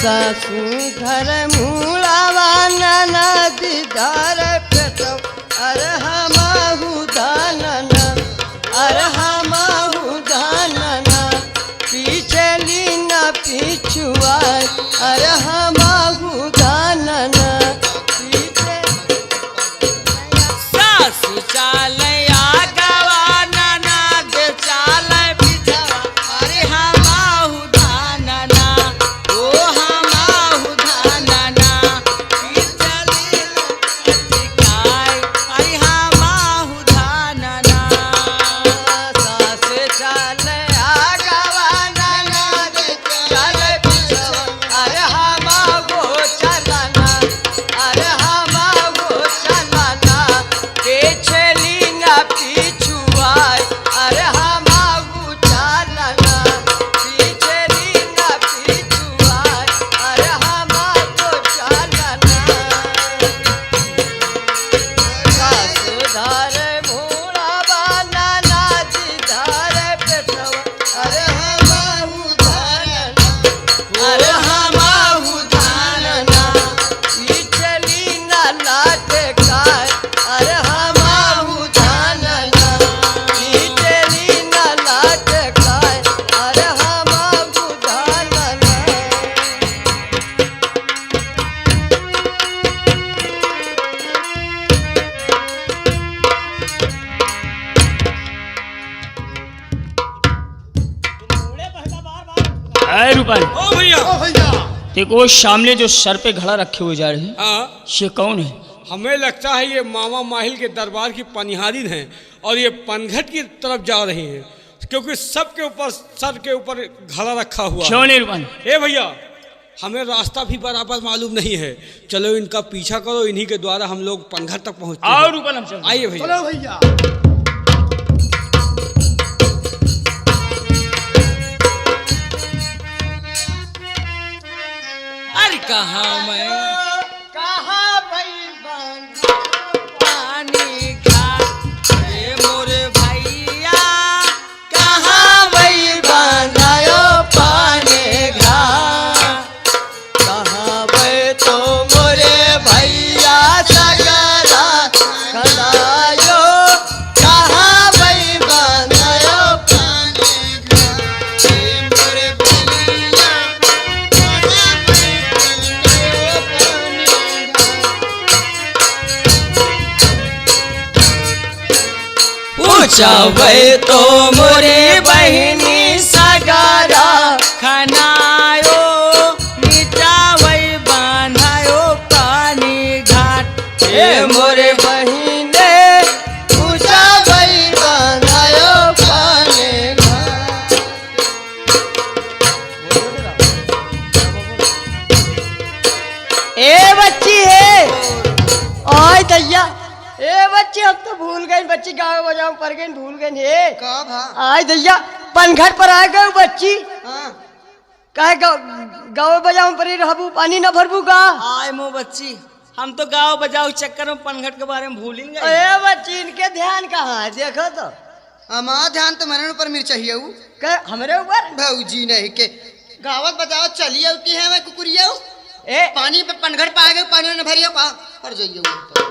सासुधर मूलावा ननद धर पेटो अरे हमहु धनना अरे हमहु धनना पीछे लीना पिछुआ अरे हमहु धनना पीछे सासु चाले आगवा ननद चाले पिछवा अरे हमहु धनना ओ हमहु धनना पिछली टिकाई अरे हमहु धनना सास चाले आगवा ननद चाले पिछुआ अरे हमहु चलना अरे हमहु चलना पीछे लीना पिछुआ अरे हमहु चलना पीछे लीना पिछुआ अरे हमहु चलना सासुधर मूलावा ननद धर पेटवा अरे हमहु धनना अरे हमहु धनना पीछे लीना लटकाय अरे हमहु धनना पीछे लीना लटकाय अरे हमहु धनना अरे रूपाली, ओ भैया देखो सामने जो सर पे घड़ा रखे हुए जा रहे हैं हाँ ये कौन है? हमें लगता है ये मामा माहिल के दरबार की पनिहारिन हैं और ये पनघट की तरफ जा रही हैं क्योंकि सबके ऊपर सर के ऊपर घड़ा रखा हुआ है। क्यों नहीं रूपाली? ए भैया हमें रास्ता भी बराबर मालूम नहीं है, चलो इनका पीछा करो, इन्हीं के द्वारा हम लोग पनघट तक पहुँचते आओ हैं। रूपाली, हम चलते हैं। आइए भैया। चलो भैया। अरे कहाँ मैं कहाँ भई बांध पानी घाट ए मोरे भैया कहाँ भई बांधायो पानी घाट कहाँ भई तो मोरे भैया सगरा खलायो कहाँ भई बांधायो पानी घाट ए मोरे भैया कहाँ भई बांधायो पानी घाट पूछावे तो मोरे बहिनी सगारा खनायो मिटावई बांधायो पानी घाट ए मोरे बहिने पूछावे बांधायो पानी घाट ए बच्ची है ओए दैया ए बच्ची हम तो भूल गए बच्ची गाँव बजाओ पर गए भूल गए हे कब हाँ? आय दैया पनघट पर आ गए बच्ची हाँ। कहे गाँव बजाओ पर ही रहबू पानी न भरबू का आय मो बच्ची हम तो गाँव बजाओ चक्कर में पनघट के बारे में भूल ही गए। ए बच्ची इनके ध्यान कहाँ है देखो तो हमारा ध्यान तो मेरे ऊपर मिर्च चाहिए वो कहे हमरे ऊपर भौजी नहीं के गावत बजाओ चलिए उठी है मैं कुकुरिया ए पानी पे पनघट पा गए पानी में भरियो कहा पर जाइए वो।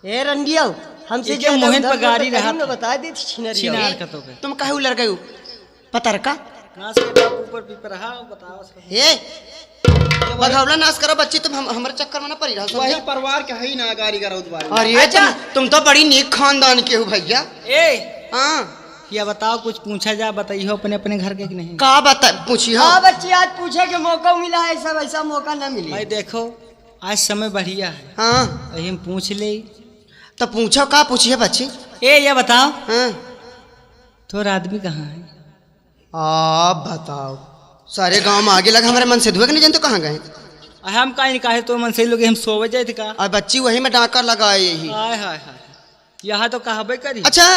ए रंगिया हमसे ये क्या मोहन उधर पगारी तो रहा कहीं न बता दी थी छिनरिया छिनार का तो के तुम कहे उलर गए पतर का नास के बाप ऊपर पिपरहा बताओ हे बघावला नाश करो बच्ची तुम हमारे चक्कर में ना पड़ी रहा वही परिवार के है ही ना गाड़ी का रोजगार। अरे अच्छा। तुम तो बड़ी नेक खानदान के हो भैया। ए हाँ या बताओ कुछ पूछा जा बताइए अपने अपने घर के कि नहीं। का बता पूछी हाँ हाँ बच्ची आज पूछे के मौका मिला है ऐसा वैसा मौका न मिली भाई देखो आज समय बढ़िया है हाँ वही हम पूछ ले। तो पूछो का पूछी है बच्ची। ए ये बताओ हाँ थोड़ा आदमी कहाँ है? आप बताओ सारे गांव में आगे लगा हमारे मन से धुए नहीं जानते कहाँ गए। हम कहीं कहे तो मन से लोग हम सोवे जाए थे का। और बच्ची वही में डाका लगाए यही। हाय हाय हाय यहाँ तो कहबे करी। अच्छा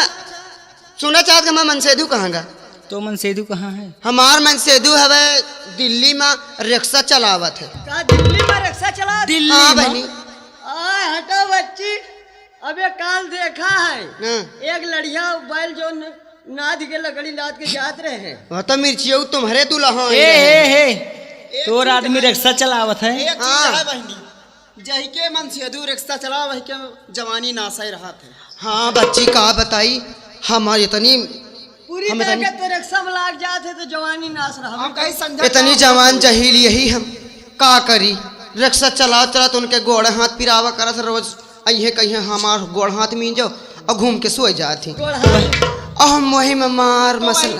सुना चाहत कि हमारा मनसेधु कहाँ गा। तो मनसेधु कहाँ है? हमार मनसेधु हवे दिल्ली में रिक्शा चलावत है। का दिल्ली में रिक्शा चला दिल्ली हाँ में? बहनी। आय हटो बच्ची अबे काल देखा है हाँ। एक लड़िया बैल जो नाद के लकड़ी लाद के जात रहे हैं वह तो मिर्चियो तुम्हारे दुल्हा हे तोर आदमी रिक्शा चलावत है। एक चीज है बहनी, जही के मन से दू रिक्शा चला वही के जवानी नासाई रहा थे। हाँ बच्ची का बताई हमारी इतनी पूरी हम तरह इतनी- के तो रिक्शा में लाग जाते तो जवानी नाश रहा। हम कहीं समझा इतनी जवान जहील यही हम का करी। रिक्शा चला चला तो उनके गोड़ हाथ पिरावा करत रोज अहे कहीं हमार गोड़ हाथ मींजो और घूम के सो जाती। और हम वही में मार मसल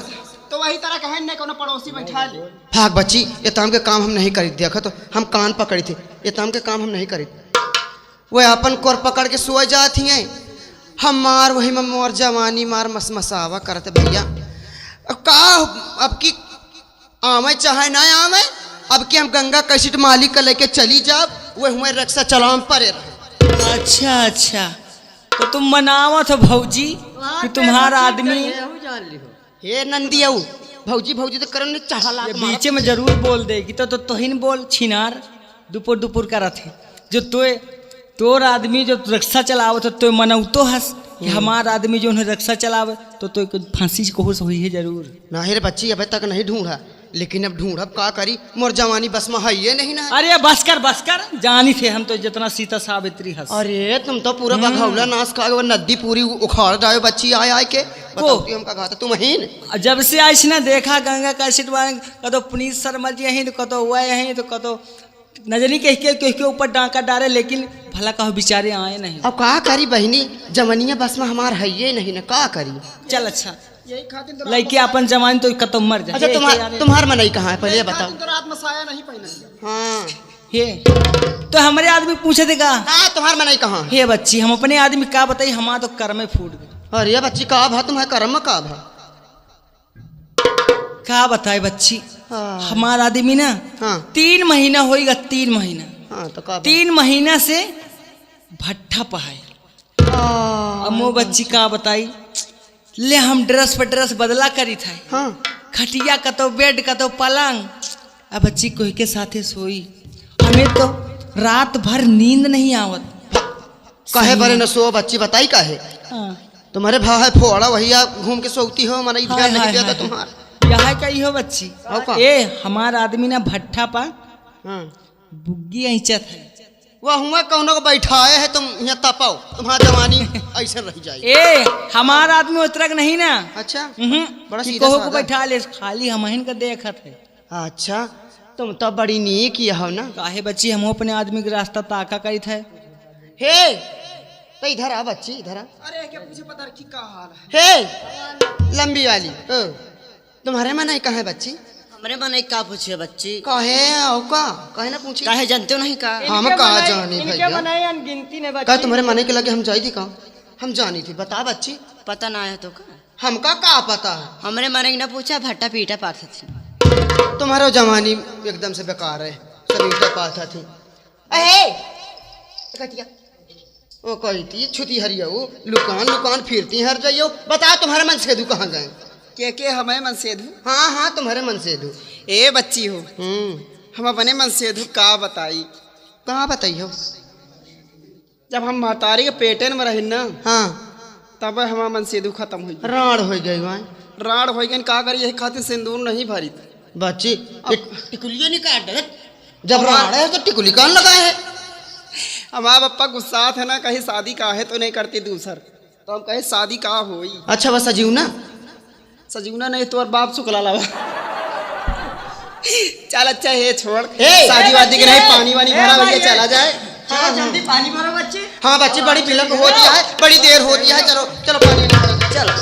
तो वही तरह कहे ने कोनो पड़ोसी बैठा ले। भाग बच्ची ये ताम के काम हम नहीं करी। देखो तो हम कान पकड़ी थे, ये ताम के काम हम नहीं करी। वो अपन कोर पकड़ के सो जाती हैं। हम मार वही में मोर जवानी मार मसावा करते भैया। अब का अब की आवे चाहे ना आवे, अब की हम गंगा कैसेट मालिक का लेके चली जाब वह हुए रिक्शा चलाम परे रहे। अच्छा अच्छा, तो तुम मनावत हो भौजी कि तुम्हारा आदमी जान ली हो। हे नंदियाऊ भौजी भौजी तो करने चढ़ा ये बीचे में जरूर बोल देगी तो तोहिन बोल छिनार दुपुर दुपुर करत है। जो तोर आदमी जो रिक्शा चलावत हो तो मनौतो हस कि हमार आदमी जो रिक्शा चलावे तो फांसी की कोशिश हुई है जरूर। ना रे बच्ची अभी तक नहीं ढूंढा, लेकिन अब ढूंढब का करी। मोर जवानी बस में है ये नहीं ना। अरे बस कर जानी थे हम तो जितना सीता सावित्री हंस। अरे तुम तो पूरा बघौला नाश खा गए, नदी पूरी उखाड़ डायो बच्ची आए आए के बताती हम का घाता तुम हीन। जब से आइस ना देखा गंगा कैसेट वाले कतो पुनीत शर्मा जी यहीं तो कतो हुआ यहीं तो कतो नजनी के ऊपर डांका डारे, लेकिन भला कहो बेचारे आए नहीं। अब का करी बहनी, जवनिया बस में हमार है ये नहीं ना, का करी। चल अच्छा यही खातिर तो लड़के अपन जवान तो कतो मर जाए। अच्छा तुम्हार मन नहीं कहाँ है पहले बताओ। तो रात में साया नहीं पहना। हाँ हे तो हमारे आदमी पूछे देगा हाँ तुम्हार मन नहीं कहाँ है। हे बच्ची हम अपने आदमी का बताई, हमारा तो कर में फूट गए। अरे बच्ची का भा तुम्हारे कर्म में का भा का बताए बच्ची, हाँ। हमारा आदमी ना हाँ 3 महीना होएगा, 3 महीना हाँ तो का 3 महीना से भट्ठा पहाए। अब मो बच्ची का बताई ले हम ड्रेस पर ड्रेस बदला करी था। हाँ खटिया कतो बेड कतो पलंग। अब बच्ची कोई के साथे सोई, हमें तो रात भर नींद नहीं आवत। कहे बरे न सो बच्ची बताई का है। हाँ। तुम्हारे भाव है फोड़ा वही आप घूम के सोती हो, मन ध्यान हाय, नहीं हाय, दिया था हाय। तुम्हारा। यह कही हो बच्ची आओ का? ए हमारा आदमी ना भट्ठा पा हाँ बुग्गी ऐचत है। वह हुआ कौनो को बैठाए है तुम यहाँ तपाओ, तुम्हारा जवानी ऐसे रह जाए। ए हमारा आदमी उतरक नहीं ना। अच्छा बड़ा सीधा सीधा को साधा। बैठा ले, खाली हम का देखत है। अच्छा तुम तो बड़ी नीक ये हो ना। काहे बच्ची हम अपने आदमी के रास्ता ताका करी था। हे तो इधर आ बच्ची इधर आ। अरे क्या पूछे पता की का हाल है। हे लंबी वाली तुम्हारे मन नहीं कहे बच्ची। हमरे मन एक का पूछे बच्ची, कहे आओ का कहे ना पूछी। काहे जानते हो नहीं का। हम कहा जानी इनके भैया। बनाए अनगिनती ने कहा बच्चे। तुम्हारे मन के लगे हम जाई थी कहाँ, हम जानी थी बता बच्ची। पता ना है तो का। हमका का पता है। हमरे मन एक ना पूछा भट्टा पीटा पाते थे। तुम्हारा जवानी एकदम से बेकार है, सभी पाथा थी। अहे कटिया वो कही थी छुती हरिया लुकान फिरती हर जाइयो। बता तुम्हारे मन से कहाँ गए। के हमें मन से धू। हाँ हाँ तुम्हारे मन से दू। ए बच्ची हो हम अपने मन से धू का बताई। कहाँ बताइयो। जब हम महतारी के पेटन में रही ना हाँ तब हमारा मन से धू खत्म हुई। राड़ हो गई वहाँ राड़ हो गई का करी, यही खातिर सिंदूर नहीं भरी। बच्ची टिकुलिया नहीं काट दे। जब राड़ है तो टिकुली कौन लगा है। हमारा पप्पा गुस्सा है ना, कहीं शादी का है तो नहीं करती दूसर, तो हम कहे शादी का होई। अच्छा बस सजीव ना सजीवना नहीं तो बाप सुखला लगा। चल अच्छा है छोड़, हे, शादी वादी के नहीं पानी वानी भरा भैया चला जाए। चलो जल्दी पानी भरो बच्चे। हाँ बच्ची बड़ी विलम्ब होती है, बड़ी देर होती है। चलो चलो पानी चलो।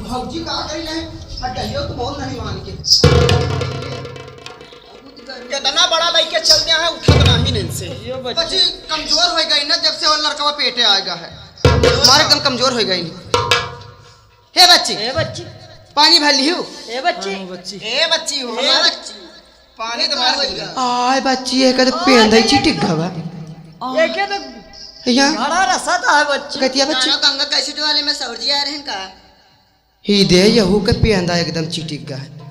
भौजी का करी नहीं हटाइयो तो बहुत नहीं मान के। कितना बड़ा लड़के चलते हैं उठत नहीं इनसे। बच्ची कमजोर हो गई ना जब से वो लड़का पेटे आएगा है, हमारे एकदम कमजोर हो गई। हे बच्ची ए बच्ची पानी भर लियो। ए बच्ची ए बच्ची हो हमारा पानी तो भर देगा। आय बच्ची एक तो पेंदा चिटिक गवा। ये क्या तो यहाँ घड़ा रसत है बच्ची। कहती है बच्ची गंगा कैसेट वाले में सौर जी आ रहे हैं का ही दे यहू के पेंदा एकदम चिटिक गए